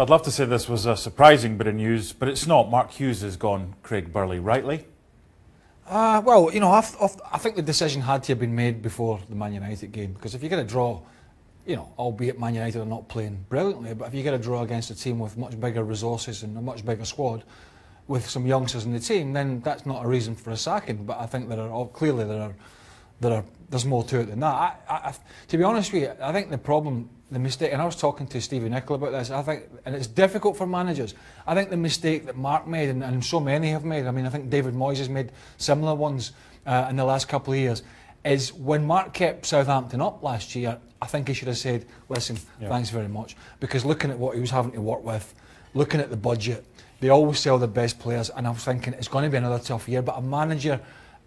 I'd love to say this was a surprising bit of news, but it's not. Mark Hughes has gone Craig Burley, rightly? Well, you know, I think the decision had to have been made before the Man United game, because if you get a draw, you know, albeit Man United are not playing brilliantly, but if you get a draw against a team with much bigger resources and a much bigger squad, with some youngsters in the team, then that's not a reason for a sacking. But I think there's more to it than that. To be honest with you, I think the mistake, and I was talking to Stevie Nicol about this, I think, and it's difficult for managers, I think the mistake that Mark made, and so many have made, I mean, I think David Moyes has made similar ones in the last couple of years, is when Mark kept Southampton up last year, I think he should have said, listen, thanks very much, because looking at what he was having to work with, looking at the budget, they always sell their best players, and I was thinking it's going to be another tough year, but a manager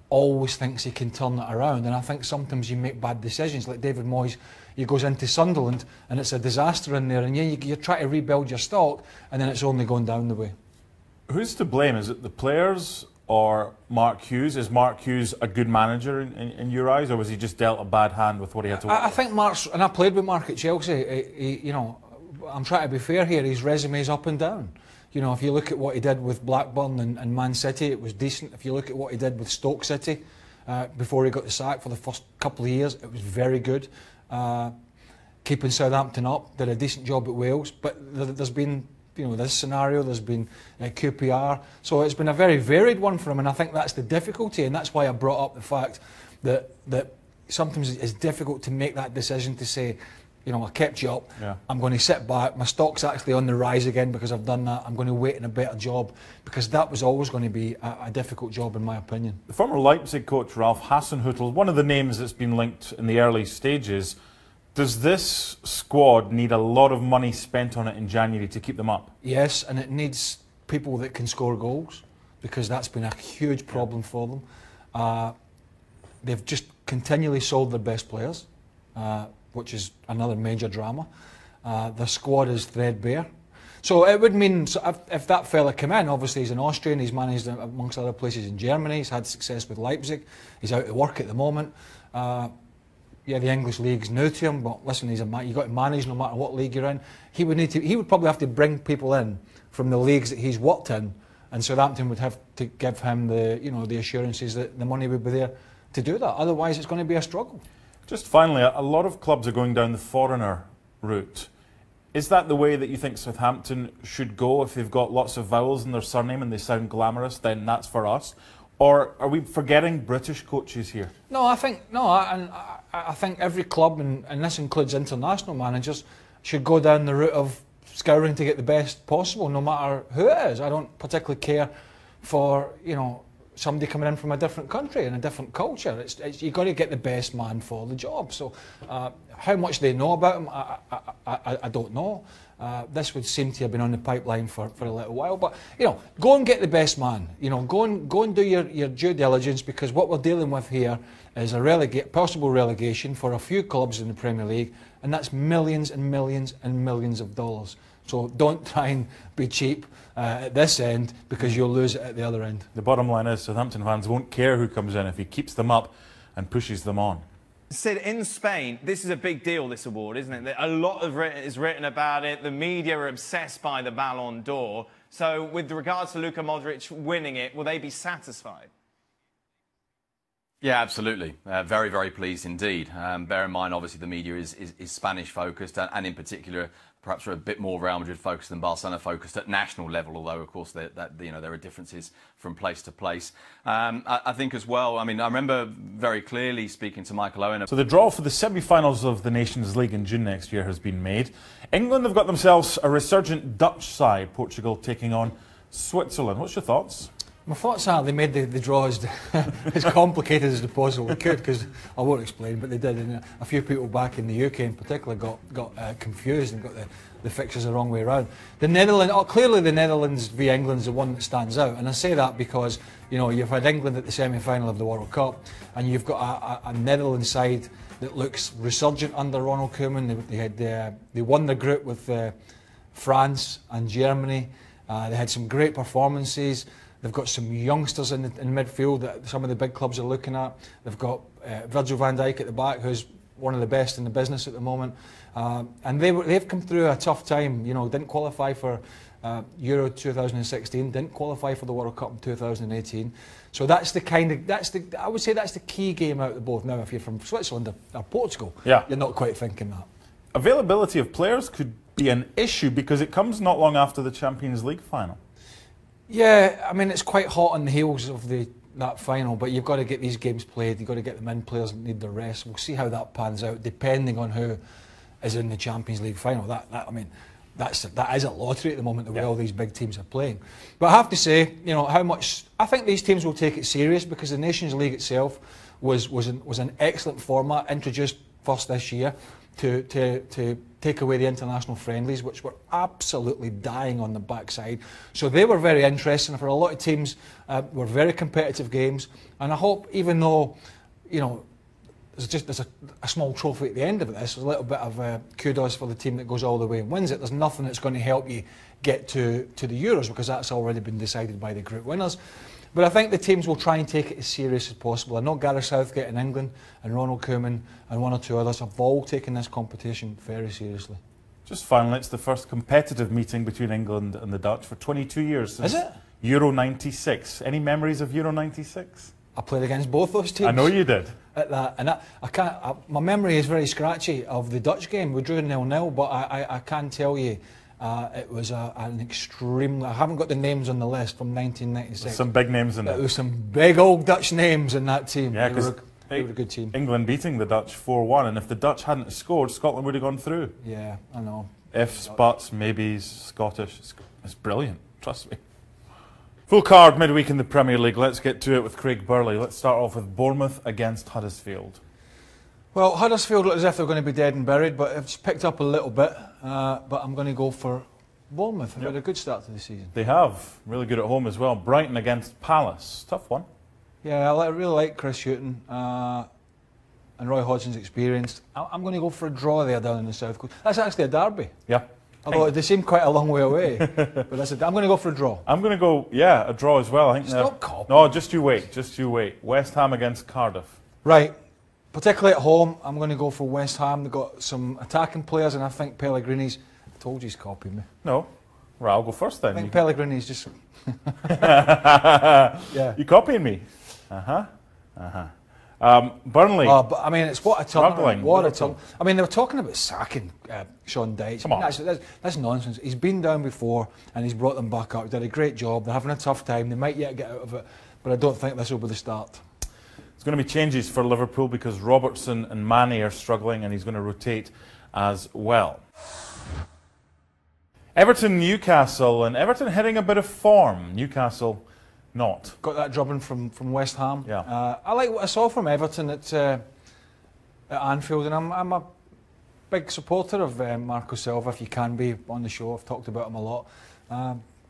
always thinks he can turn it around, and I think sometimes you make bad decisions. Like David Moyes, he goes into Sunderland and it's a disaster in there, and you try to rebuild your stock, and then it's only going down the way. Who's to blame? Is it the players or Mark Hughes? Is Mark Hughes a good manager in your eyes, or was he just dealt a bad hand with what he had to work I think Mark's, and I played with Mark at Chelsea, you know, I'm trying to be fair here, his resume is up and down. You know, if you look at what he did with Blackburn and Man City, it was decent. If you look at what he did with Stoke City before he got the sack for the first couple of years, it was very good. Keeping Southampton up, did a decent job at Wales. But there's been, you know, this scenario, there's been QPR. So it's been a very varied one for him, and I think that's the difficulty, and that's why I brought up the fact that sometimes it's difficult to make that decision to say, you know, I kept you up, I'm going to sit back, my stock's actually on the rise again because I've done that, I'm going to wait in a better job, because that was always going to be a difficult job in my opinion. The former Leipzig coach Ralph Hasenhüttl, one of the names that's been linked in the early stages, does this squad need a lot of money spent on it in January to keep them up? Yes, and it needs people that can score goals, because that's been a huge problem for them. They've just continually sold their best players, which is another major drama. The squad is threadbare. So it would mean, so if that fella came in, obviously he's an Austrian, he's managed amongst other places in Germany, he's had success with Leipzig, he's out of work at the moment. Yeah, the English league's new to him, but listen, you've got to manage no matter what league you're in. He would probably have to bring people in from the leagues that he's worked in, and Southampton would have to give him the assurances that the money would be there to do that. Otherwise, it's going to be a struggle. Just finally, a lot of clubs are going down the foreigner route. Is that the way that you think Southampton should go? If they've got lots of vowels in their surname and they sound glamorous, then that's for us? Or are we forgetting British coaches here? No, I think every club, and this includes international managers, should go down the route of scouring to get the best possible, no matter who it is. I don't particularly care for, you know, somebody coming in from a different country and a different culture. You've got to get the best man for the job. So how much they know about him, I don't know. This would seem to have been on the pipeline for a little while. But, you know, go and get the best man. You know, go and do your due diligence, because what we're dealing with here is a possible relegation for a few clubs in the Premier League, and that's millions and millions and millions of dollars. So don't try and be cheap at this end, because you'll lose it at the other end. The bottom line is Southampton fans won't care who comes in if he keeps them up and pushes them on. Sid, in Spain, this is a big deal, this award, isn't it? A lot is written about it. The media are obsessed by the Ballon d'Or. So with regards to Luka Modric winning it, will they be satisfied? Yeah, absolutely. Very, very pleased indeed. Bear in mind, obviously, the media is Spanish-focused, and in particular, perhaps a bit more Real Madrid-focused than Barcelona-focused at national level, although, of course, there are differences from place to place. I think as well, I mean, I remember very clearly speaking to Michael Owen. So the draw for the semi-finals of the Nations League in June next year has been made. England have got themselves a resurgent Dutch side, Portugal taking on Switzerland. What's your thoughts? My thoughts are they made the draw as complicated as they possibly could, because I won't explain, but they did. And a few people back in the UK in particular got confused and got the fixtures the wrong way around. The Netherlands, clearly the Netherlands v England's the one that stands out, and I say that because, you know, you've had England at the semi-final of the World Cup, and you've got a Netherlands side that looks resurgent under Ronald Koeman. They won the group with France and Germany. They had some great performances. They've got some youngsters in midfield that some of the big clubs are looking at. They've got Virgil van Dijk at the back, who's one of the best in the business at the moment, and they've come through a tough time. You know, didn't qualify for Euro 2016, didn't qualify for the World Cup in 2018. So that's I would say that's the key game out of both. Now, if you're from Switzerland or Portugal, you're not quite thinking that. Availability of players could be an issue because it comes not long after the Champions League final. Yeah, I mean, it's quite hot on the heels of that final, but you've got to get these games played. You've got to get them in. Players need their rest. We'll see how that pans out, depending on who is in the Champions League final. That is a lottery at the moment, the way all these big teams are playing. But I have to say, you know, how much I think these teams will take it serious, because the Nations League itself was an excellent format introduced first this year to take away the international friendlies, which were absolutely dying on the backside. So they were very interesting for a lot of teams. Were very competitive games, and I hope, even though, you know, there's a small trophy at the end of this, a little bit of kudos for the team that goes all the way and wins it. There's nothing that's going to help you get to the Euros, because that's already been decided by the group winners. But I think the teams will try and take it as serious as possible. I know Gareth Southgate in England and Ronald Koeman and one or two others have all taken this competition very seriously. Just finally, it's the first competitive meeting between England and the Dutch for 22 years since Euro 96. Any memories of Euro 96? I played against both those teams. I know you did. At that, and my memory is very scratchy of the Dutch game. We drew 0-0, but I can tell you it was an extreme. I haven't got the names on the list from 1996. There's some big names in it. There was some big old Dutch names in that team. Yeah, because they were a good team. England beating the Dutch 4-1, and if the Dutch hadn't scored, Scotland would have gone through. Yeah, I know. Ifs, buts, maybes, Scottish. It's brilliant, trust me. Full card midweek in the Premier League. Let's get to it with Craig Burley. Let's start off with Bournemouth against Huddersfield. Well, Huddersfield look as if they're going to be dead and buried, but it's picked up a little bit. But I'm going to go for Bournemouth. They've had a good start to the season. They have. Really good at home as well. Brighton against Palace. Tough one. Yeah, I really like Chris Hughton and Roy Hodgson's experience. I'm going to go for a draw there down in the South Coast. That's actually a derby. Yeah. Although they seem quite a long way away. But I'm going to go for a draw. I'm going to go, a draw as well. I think. Stop copying. No, just you wait. West Ham against Cardiff. Right. Particularly at home, I'm going to go for West Ham. They've got some attacking players, and I think Pellegrini's... I told you he's copied me. No. Right, I'll go first then. I think Pellegrini's just... Yeah. You copying me? Burnley. Oh, but I mean, it's what a Struggling. What a tournament. I mean, they were talking about sacking Sean Dyche. Come on. That's nonsense. He's been down before and he's brought them back up. He did a great job. They're having a tough time. They might yet get out of it, but I don't think this will be the start. There's going to be changes for Liverpool because Robertson and Mane are struggling, and he's going to rotate as well. Everton, Newcastle, and Everton hitting a bit of form. Newcastle not. Got that drubbing from West Ham. Yeah. I like what I saw from Everton at Anfield, and I'm a big supporter of Marco Silva, if you can be on the show. I've talked about him a lot.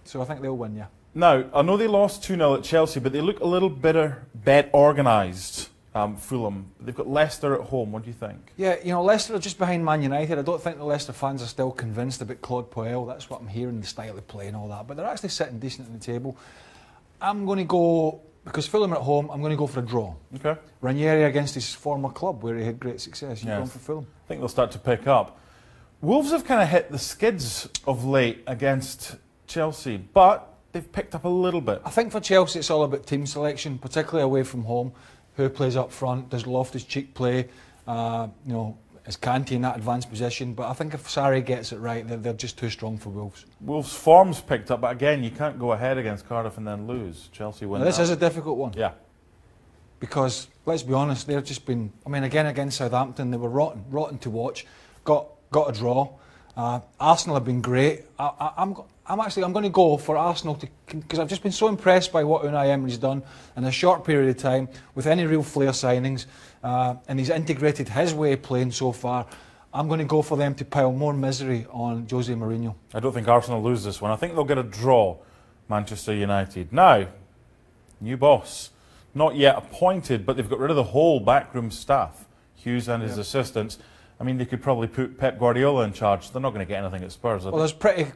So I think they'll win, yeah. Now, I know they lost 2-0 at Chelsea, but they look a little better organised, Fulham. They've got Leicester at home. What do you think? Yeah, you know, Leicester are just behind Man United. I don't think the Leicester fans are still convinced about Claude Puel. That's what I'm hearing, the style of play and all that. But they're actually sitting decent at the table. I'm going to go, because Fulham are at home, I'm going to go for a draw. Okay. Ranieri against his former club where he had great success. You're going for Fulham? I think they'll start to pick up. Wolves have kind of hit the skids of late against Chelsea, but they've picked up a little bit. I think for Chelsea it's all about team selection, particularly away from home. Who plays up front? Does Loftus-Cheek play? You know, is Kanté in that advanced position? But I think if Sarri gets it right, they're just too strong for Wolves. Wolves' form's picked up, but again, you can't go ahead against Cardiff and then lose. Chelsea win. Now, this is a difficult one. Yeah. Because, let's be honest, they've just been... I mean, again, against Southampton, they were rotten to watch. Got a draw. Arsenal have been great. I'm going to go for Arsenal because I've just been so impressed by what Unai Emery's done in a short period of time with any real flair signings, and he's integrated his way of playing so far. I'm going to go for them to pile more misery on Jose Mourinho. I don't think Arsenal lose this one. I think they'll get a draw, Manchester United. Now, new boss, not yet appointed, but they've got rid of the whole backroom staff, Hughes and his assistants. I mean, they could probably put Pep Guardiola in charge. They're not going to get anything at Spurs. Well, there's pretty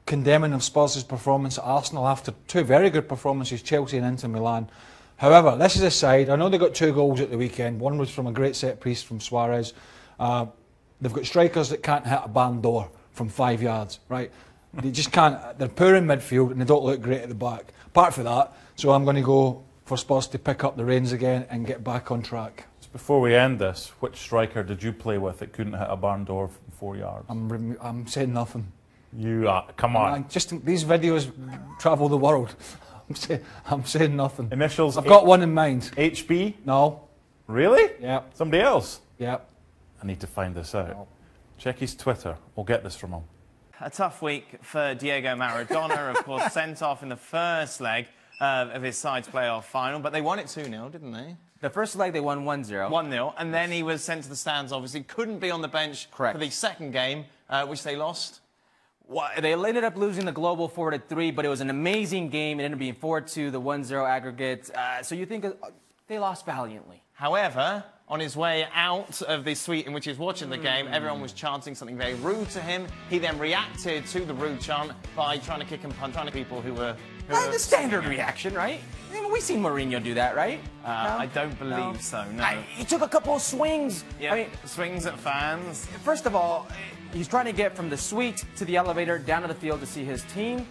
condemning of Spurs' performance at Arsenal after two very good performances, Chelsea and Inter Milan. However, this is aside, I know they got 2 goals at the weekend. One was from a great set piece from Suarez, They've got strikers that can't hit a barn door from 5 yards, right? They just can't. They're poor in midfield and they don't look great at the back. Apart from that, so I'm going to go for Spurs to pick up the reins again and get back on track. Just before we end this, which striker did you play with that couldn't hit a barn door from 4 yards? I'm saying nothing. You come on. These videos travel the world. I'm saying nothing. Initials. I've got one in mind. HB? No. Really? Yeah. Somebody else? Yeah. I need to find this out. No. Check his Twitter. We'll get this from him. A tough week for Diego Maradona, of course, sent off in the first leg of his side's playoff final, but they won it 2-0, didn't they? The first leg they won 1-0. 1-0, and then he was sent to the stands, obviously. Couldn't be on the bench for the second game, which they lost. Well, they ended up losing the global 4-3, but it was an amazing game. It ended up being 4-2, the 1-0 aggregate. So you think they lost valiantly. However, on his way out of the suite in which he was watching the game, everyone was chanting something very rude to him. He then reacted to the rude chant by trying to kick and punch people who were... The standard reaction, right? I mean, we've seen Mourinho do that, right? No? I don't believe so, no. He took a couple of swings. Yeah, I mean, swings at fans. First of all, he's trying to get from the suite to the elevator down to the field to see his team.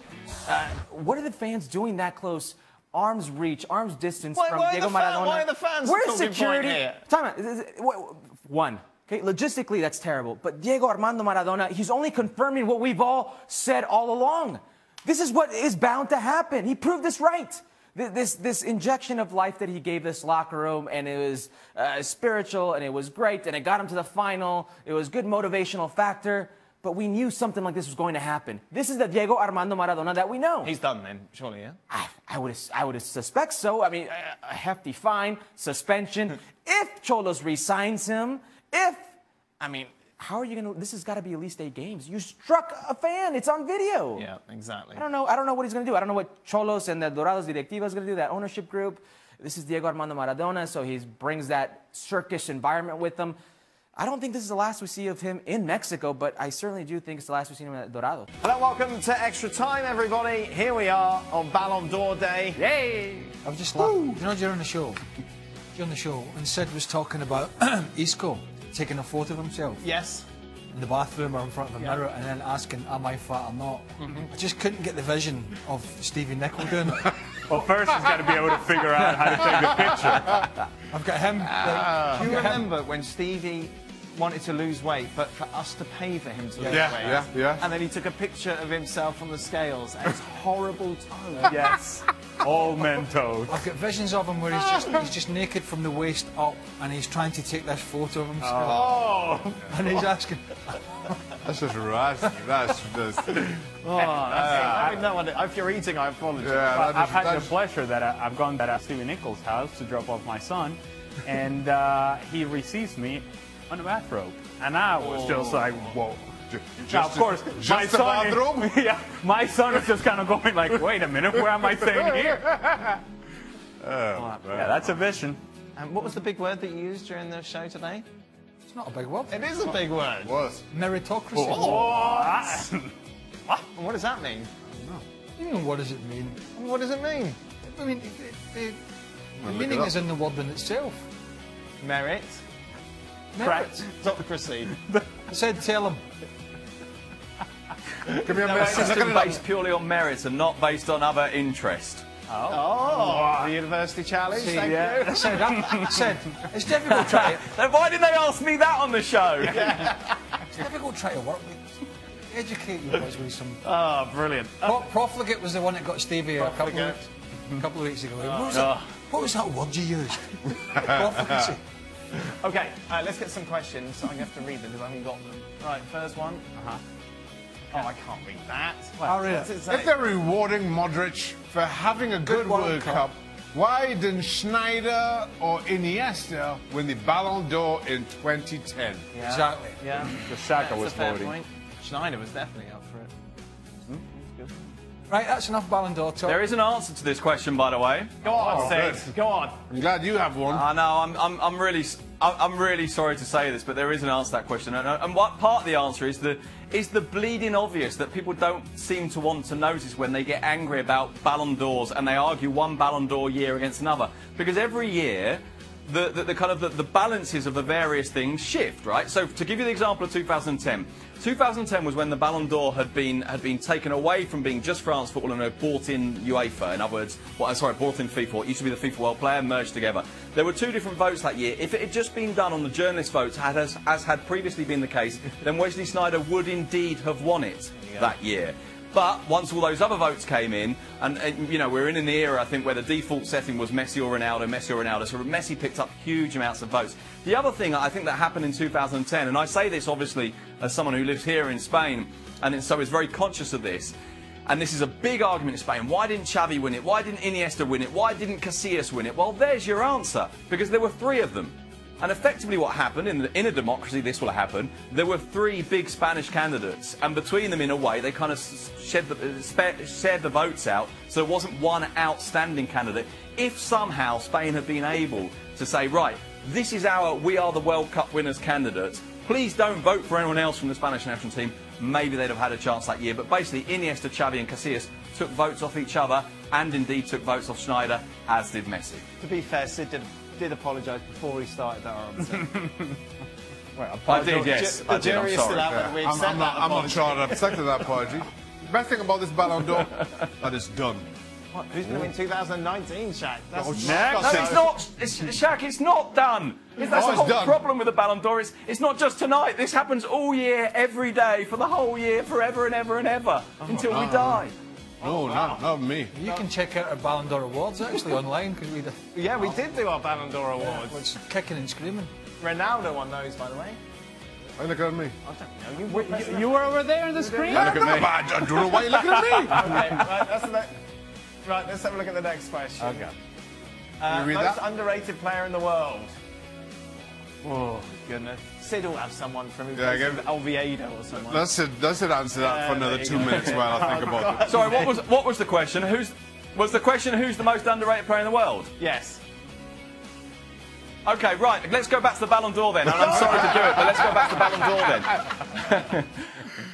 What are the fans doing that close? Arm's reach, arm's distance from Diego Maradona. Why are the fans Where's talking security? point here? Time out. One. Okay, logistically, that's terrible. But Diego Armando Maradona, he's only confirming what we've all said all along. This is what is bound to happen. He proved this right. This injection of life that he gave this locker room, and it was spiritual, and it was great, and it got him to the final. It was good motivational factor. But we knew something like this was going to happen. This is the Diego Armando Maradona that we know. He's done then, surely, yeah? I would suspect so. I mean, a hefty fine, suspension. If Cholos re-signs him, I mean, how are you going to... This has got to be at least 8 games. You struck a fan. It's on video. Yeah, exactly. I don't know what he's going to do. I don't know what Cholos and the Dorados Directiva is going to do, that ownership group. This is Diego Armando Maradona, so he brings that circus environment with him. I don't think this is the last we see of him in Mexico, but I certainly do think it's the last we see him at Dorados. Hello, welcome to Extra Time, everybody. Here we are on Ballon d'Or Day. Yay! I was just laughing. You know, during the show, and Sid was talking about Isco taking a photo of himself. Yes. In the bathroom or in front of a mirror, and then asking, am I fat or not? I just couldn't get the vision of Stevie Nicol doing it. Well, first he's got to be able to figure out how to take the picture. I've got him. Do you remember when Stevie wanted to lose weight, but for us to pay for him to lose weight? Yeah. And then he took a picture of himself on the scales and his horrible toe. Yes. All Mentos. I've got visions of him where he's just naked from the waist up, and he's trying to take this photo of himself. Oh. And he's asking... That's just razzing. That's just... If you're eating, I apologize. Yeah, I've had the pleasure that I've gone to Stevie Nichol's house to drop off my son, and he receives me on a bathrobe, and I was just like, whoa. Now, of course, my son, my son is just kind of going like, wait a minute, where am I staying here? Yeah, that's a vision. And what was the big word that you used during the show today? It's not a big word. It is a big word. What? Meritocracy. And what does that mean? You know, what does it mean? What does it mean? I mean, the meaning is in the word in itself. Merit. Meritocracy. I said, tell him. Give me a A system based purely on merit and not based on other interest. The University Challenge. Thank you. I said, it's difficult trying to... Then why didn't they ask me that on the show? It's difficult trying to work with... Educate you guys with some... Oh, brilliant. Profligate was the one that got Stevie a couple of weeks ago. What was that word you used? Profligacy. Okay, let's get some questions. I'm going to have to read them because I haven't got them. Right, first one. Oh, I can't read that. I'll read it. If they're rewarding Modric for having a good World Cup, why didn't Schneider or Iniesta win the Ballon d'Or in 2010? Yeah. Exactly. Yeah. The Saka was That's a fair voting. point. Schneider was definitely up for it. Right, that's enough Ballon d'Or talk. There is an answer to this question, by the way. Go on, good. Sid. Go on. I'm glad you have one. I know. I'm really sorry to say this, but there is an answer to that question. And what part of the answer is the bleeding obvious that people don't seem to want to notice when they get angry about Ballon d'Ors and they argue one Ballon d'Or year against another. Because every year, the kind of the balances of the various things shift, right? So to give you the example of 2010, 2010 was when the Ballon d'Or had been taken away from being just France football and had brought in UEFA. In other words, brought in FIFA. It used to be the FIFA World Player, merged together. There were two different votes that year. If it had just been done on the journalist votes, as had previously been the case, then Wesley Sneijder would indeed have won it that year. But once all those other votes came in, and you know, we're in an era, I think, where the default setting was Messi or Ronaldo, so Messi picked up huge amounts of votes. The other thing I think that happened in 2010, and I say this obviously as someone who lives here in Spain, and so is very conscious of this, and this is a big argument in Spain. Why didn't Xavi win it? Why didn't Iniesta win it? Why didn't Casillas win it? Well, there's your answer, because there were three of them. And effectively what happened, in a democracy this will happen, there were three big Spanish candidates, and between them in a way they kind of shared the votes out, so there wasn't one outstanding candidate. If somehow Spain had been able to say, right, this is we are the World Cup winners candidates, please don't vote for anyone else from the Spanish national team, maybe they'd have had a chance that year. But basically Iniesta, Xavi and Casillas took votes off each other, and indeed took votes off Sneijder, as did Messi. To be fair, Sid did apologise before he started that answer. Well, I did, yes. The jury is still out, but we accept that I'm not sure I've accepted that apology. The best thing about this Ballon d'Or, that it's done. What, who's going to win 2019, Shaq? That's No, it's not. Shaq, it's not done. That's the whole problem with the Ballon d'Or. It's not just tonight. This happens all year, every day, for the whole year, forever and ever and ever, until we die. No, not me. You can check out our Ballon d'Or awards actually online, because we did do our Ballon d'Or awards. It's kicking and screaming. Ronaldo won those, by the way. Why look at me? I don't know. You were over there on the screen? Look at me. I don't know why you're looking at me. Okay, right, let's have a look at the next question. Okay. Most underrated player in the world. Oh, goodness. Sid will have someone from Oviedo or someone. Let's answer that for another 2 minutes while I think about it. Sorry, what was the question? Was the question who's the most underrated player in the world? Yes. Okay, right. Let's go back to the Ballon d'Or then. And I'm sorry to do it, but let's go back to the Ballon d'Or then.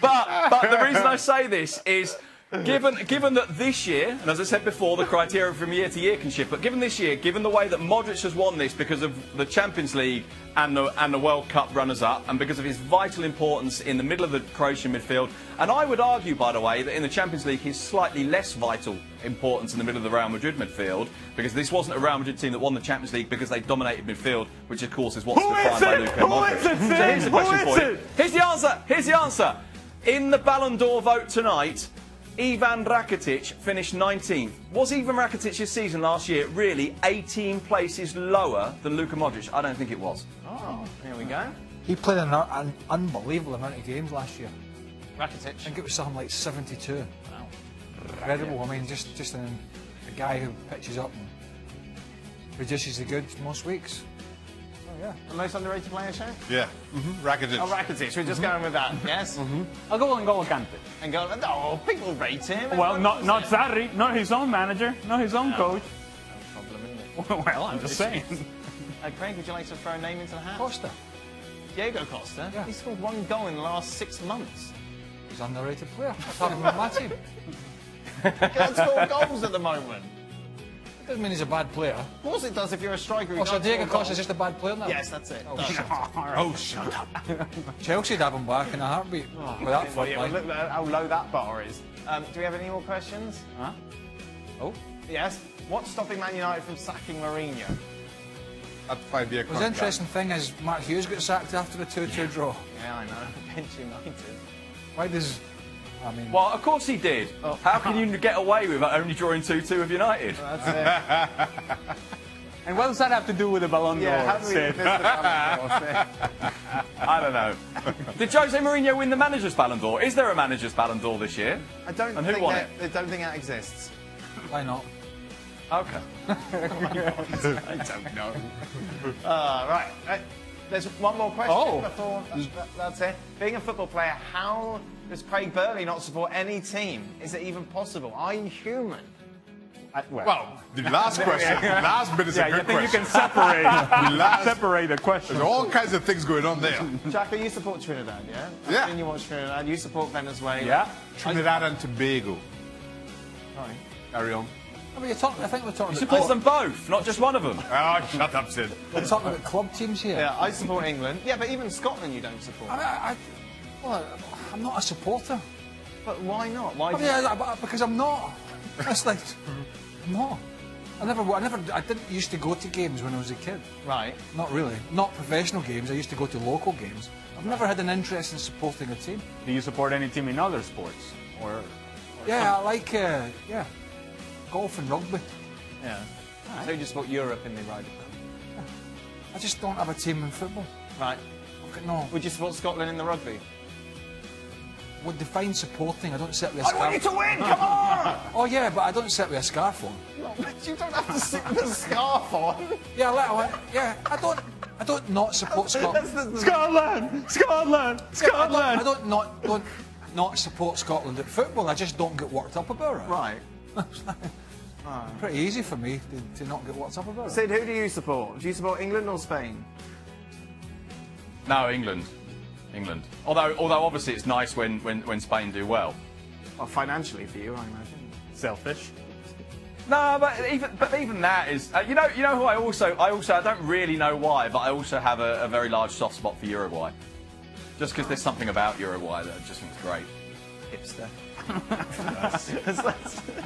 but the reason I say this is, given that this year, and as I said before, the criteria from year to year can shift, but given this year, given the way that Modric has won this because of the Champions League and the World Cup runners-up, and because of his vital importance in the middle of the Croatian midfield, and I would argue, by the way, that in the Champions League his slightly less vital importance in the middle of the Real Madrid midfield, because this wasn't a Real Madrid team that won the Champions League because they dominated midfield, which of course is what's defined by Luka Modric. So here's the question for you. Here's the answer. In the Ballon d'Or vote tonight, Ivan Rakitic finished 19th. Was Ivan Rakitic's season last year really 18 places lower than Luka Modric? I don't think it was. Oh, here we go. He played an unbelievable amount of games last year. Rakitic. I think it was something like 72. Wow. Incredible. I mean, just a guy who pitches up and produces the goods most weeks. Oh, yeah. The most underrated player, Shaq? Yeah. Rakitic. Oh, Rakitic. We're just going with that, yes? I'll go N'Golo Kante. And go, no, people rate him. Well, not Sarri, not his own manager, not his own coach. No problem, isn't it? Well, I'm just saying. Craig, would you like to throw a name into the hat? Costa. Diego Costa? Yeah. He scored 1 goal in the last 6 months. He's an underrated player. I've had him on my team. He can't score goals at the moment. It doesn't mean he's a bad player. Of course it does if you're a striker. Oh, so Diego Costa's just a bad player now? Yes, that's it. Oh, shut up. Chelsea'd have him back in a heartbeat with that front Yeah, line. look at how low that bar is. Do we have any more questions? Huh? Oh. Yes. What's stopping Man United from sacking Mourinho? At 5 year The interesting thing is Mark Hughes got sacked after the 2-2 draw. Yeah, I know. Bench United. Why does... I mean... Well, of course he did. Oh. How can you get away with only drawing 2-2 with United? That's it. And what does that have to do with the Ballon d'Or? Yeah, how do we miss the Ballon d'Or? I don't know. Did Jose Mourinho win the manager's Ballon d'Or? Is there a manager's Ballon d'Or this year? I don't and who won it? I don't think that exists. Why not? Okay. I don't know. Right. There's one more question before that's it. Being a football player, how does Craig Burley not support any team? Is it even possible? Are you human? Well, the last question, last bit is a good question. You can separate the question. There's all kinds of things going on there. Jacko, you support Trinidad, yeah? Yeah. And you watch Trinidad. You support Venezuela. Yeah. Trinidad and Tobago. Sorry. Carry on. I mean, I think we're talking He about supports them both, not just one of them. Oh, shut up, Sid. we're talking about club teams here. Yeah, I support England. Yeah, but even Scotland you don't support. Well, I'm not a supporter. But why not? Why? Because I'm not. It's like, I'm not. I didn't used to go to games when I was a kid. Right. Not really. Not professional games. I used to go to local games. I've never had an interest in supporting a team. Do you support any team in other sports? Or Yeah, I like golf and rugby. Yeah. So you just support Europe in the Ryder Cup? I just don't have a team in football. Right. No. Would you support Scotland in the rugby? Would define supporting. I don't sit with a scarf. I want you to win! Come on! Oh yeah, but I don't sit with a scarf on. You don't have to sit with a scarf on. Yeah, I don't not support Scotland. Scotland! Scotland! Scotland! I don't not support Scotland at football. I just don't get worked up about it. Right. Pretty easy for me to not get worked up about it. Sid, who do you support? Do you support England or Spain? No, England. England. Although obviously it's nice when Spain do well. Well, financially for you, I imagine. Selfish. No, but even that is you know who I don't really know why, but I also have a very large soft spot for Uruguay. Just because there's something about Uruguay that I just think is great. Hipster.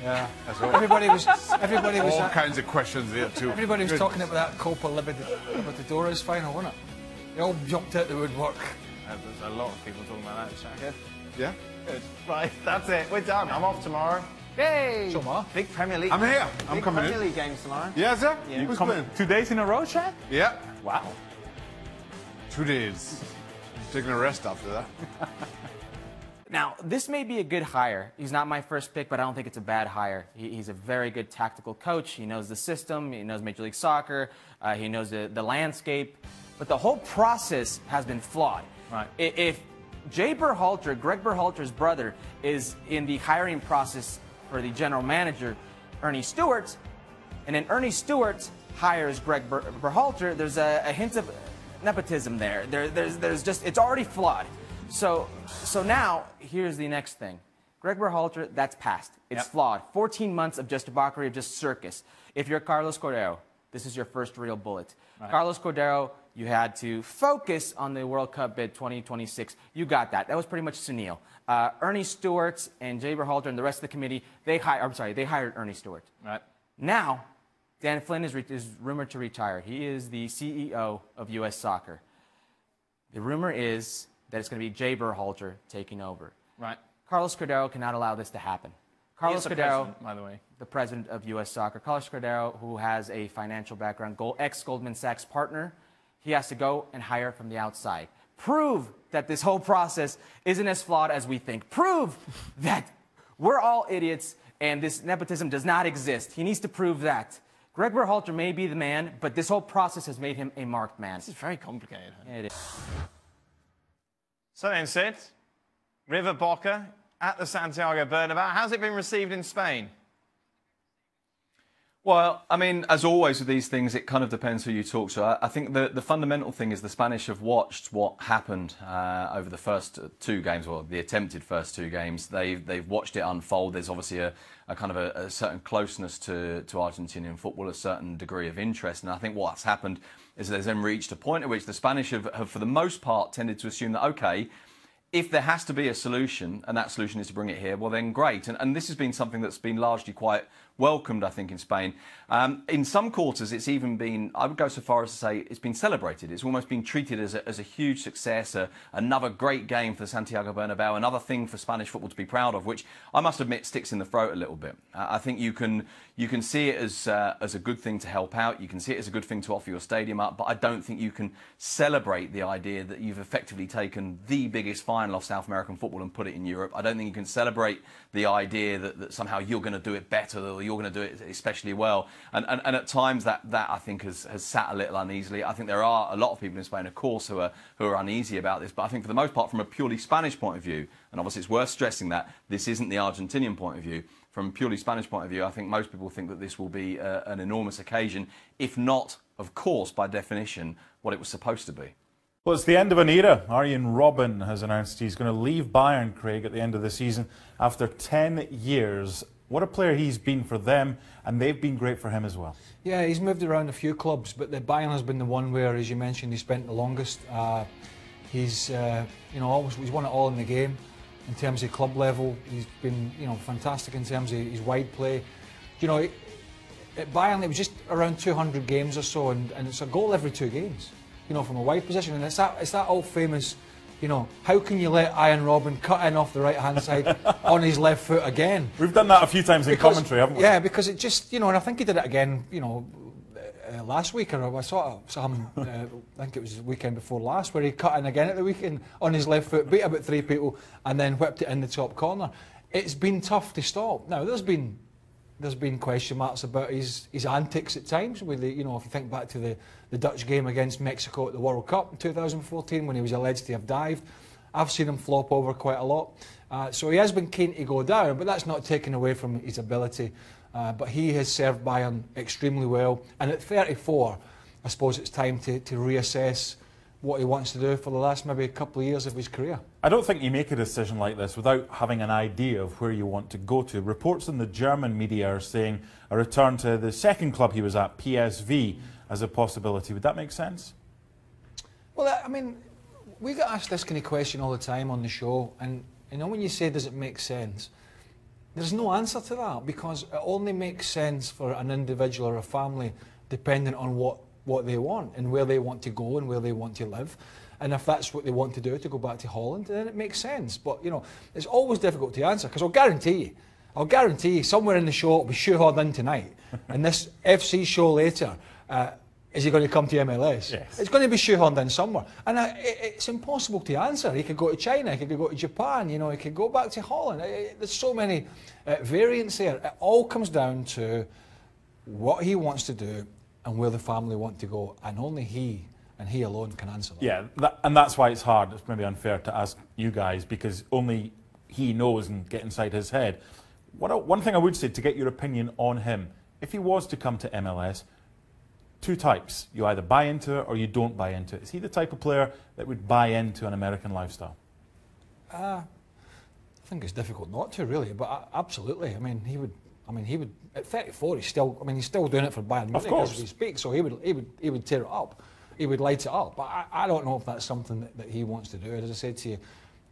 Yeah. Everybody was All kinds of questions there too. everybody was talking about that Copa Libertadores final, wasn't it? They all jumped out the woodwork. There's a lot of people talking about that, Shaka. Yeah? Good. Right, that's it. We're done. I'm off tomorrow. Yay! So am I. Big Premier League. I'm here. I'm Big coming Premier in. League games tomorrow. Yeah, sir? Yeah. Who's Come playing? 2 days in a row, Shaq? Yeah. Wow. 2 days. Taking a rest after that. Now, this may be a good hire. He's not my first pick, but I don't think it's a bad hire. He's a very good tactical coach. He knows the system. He knows Major League Soccer. He knows the landscape. But the whole process has been flawed. Right. If Greg Berhalter's brother, is in the hiring process for the general manager, Ernie Stewart, and then Ernie Stewart hires Greg Berhalter, there's a hint of nepotism there. There's just, it's already flawed. So now, here's the next thing. Greg Berhalter, that's past. It's flawed. 14 months of just debauchery, of just circus. If you're Carlos Cordeiro, this is your first real bullet. Right. Carlos Cordeiro, you had to focus on the World Cup bid 2026. You got that. That was pretty much Sunil. Ernie Stewart and Jay Berhalter and the rest of the committee, they hired Ernie Stewart. Right. Now, Dan Flynn is rumored to retire. He is the CEO of U.S. Soccer. The rumor is that it's going to be Jay Berhalter taking over. Right. Carlos Cordeiro cannot allow this to happen. Carlos He is the Cordeiro, president, by the way. the president of U.S. Soccer. Carlos Cordeiro, who has a financial background, ex-Goldman Sachs partner, he has to go and hire from the outside. Prove that this whole process isn't as flawed as we think. Prove that we're all idiots and this nepotism does not exist. He needs to prove that. Greg Berhalter may be the man, but this whole process has made him a marked man. This is very complicated. Yeah, it is. So then, Sid, River Boca at the Santiago Bernabeu. How's it been received in Spain? Well, I mean, as always with these things, it kind of depends who you talk to. I think the fundamental thing is the Spanish have watched what happened over the first 2 games, or the attempted first 2 games. They've watched it unfold. There's obviously a kind of a certain closeness to Argentinian football, a certain degree of interest. And I think what's happened is there's then reached a point at which the Spanish have for the most part, tended to assume that, OK, if there has to be a solution, and that solution is to bring it here, well, then great. And this has been something that's been largely quite welcomed, I think, in Spain. In some quarters, it's even been, I would go so far as to say, it's been celebrated. It's almost been treated as a huge success, another great game for Santiago Bernabeu, another thing for Spanish football to be proud of, which I must admit sticks in the throat a little bit. I think you can see it as a good thing to help out. You can see it as a good thing to offer your stadium up, but I don't think you can celebrate the idea that you've effectively taken the biggest final of South American football and put it in Europe. I don't think you can celebrate the idea that somehow you're going to do it better, or you're going to do it especially well. And at times that I think has sat a little uneasily. I think there are a lot of people in Spain, of course, who are uneasy about this. But I think for the most part, from a purely Spanish point of view, and obviously it's worth stressing that this isn't the Argentinian point of view, from a purely Spanish point of view, I think most people think that this will be an enormous occasion, if not, of course, by definition, what it was supposed to be. Well, it's the end of an era. Arjen Robben has announced he's going to leave Bayern, Craig, at the end of the season after 10 years What a player he's been for them, and they've been great for him as well. Yeah, he's moved around a few clubs, but the Bayern has been the one where, as you mentioned, he spent the longest. He's he's won it all in the game. In terms of club level, he's been fantastic in terms of his wide play. At Bayern it was just around 200 games or so, and it's a goal every 2 games. From a wide position, and it's that old famous. How can you let Iron Robin cut in off the right-hand side on his left foot again? We've done that a few times in commentary, haven't we? Yeah, because it just, and I think he did it again, last week, or I saw some, I think it was the weekend before last, where he cut in again at the weekend on his left foot, beat about 3 people, and then whipped it in the top corner. It's been tough to stop. Now, there's been question marks about his antics at times. With if you think back to the Dutch game against Mexico at the World Cup in 2014, when he was alleged to have dived, I've seen him flop over quite a lot. So he has been keen to go down, but that's not taken away from his ability. But he has served Bayern extremely well, and at 34, I suppose it's time to reassess what he wants to do for the last maybe a couple of years of his career. I don't think you make a decision like this without having an idea of where you want to go to. Reports in the German media are saying a return to the second club he was at, PSV, as a possibility. Would that make sense? Well, I mean, we get asked this kind of question all the time on the show, and when you say does it make sense, there's no answer to that, because it only makes sense for an individual or a family depending on what they want and where they want to go and where they want to live. And if that's what they want to do, to go back to Holland, then it makes sense. But, it's always difficult to answer, because I'll guarantee you, somewhere in the show it'll be shoehorned in tonight. And this FC show later, is he going to come to MLS? Yes. It's going to be shoehorned in somewhere. And it's impossible to answer. He could go to China, he could go to Japan, he could go back to Holland. There's so many variants there. It all comes down to what he wants to do and where the family want to go. And only he, and he alone, can answer that. Yeah, and that's why it's hard. It's maybe unfair to ask you guys, because only he knows and get inside his head. One thing I would say, to get your opinion on him, if he was to come to MLS, 2 types. You either buy into it or you don't buy into it. Is he the type of player that would buy into an American lifestyle? I think it's difficult not to, really, but absolutely. I mean, he would. At 34, he's still doing it for Bayern Munich as we speak. So he would tear it up. He would light it up. But I don't know if that's something that he wants to do. As I said to you,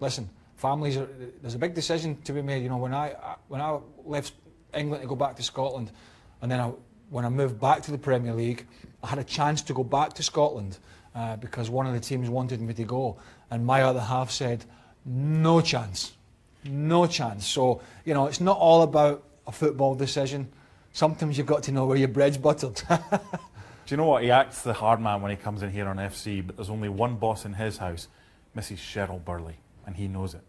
listen, there's a big decision to be made. When I left England to go back to Scotland, and then when I moved back to the Premier League, I had a chance to go back to Scotland because one of the teams wanted me to go, and my other half said, no chance. No chance. So, it's not all about a football decision. Sometimes you've got to know where your bread's buttered. Do you know what? He acts the hard man when he comes in here on FC, but there's only one boss in his house, Mrs. Cheryl Burley, and he knows it.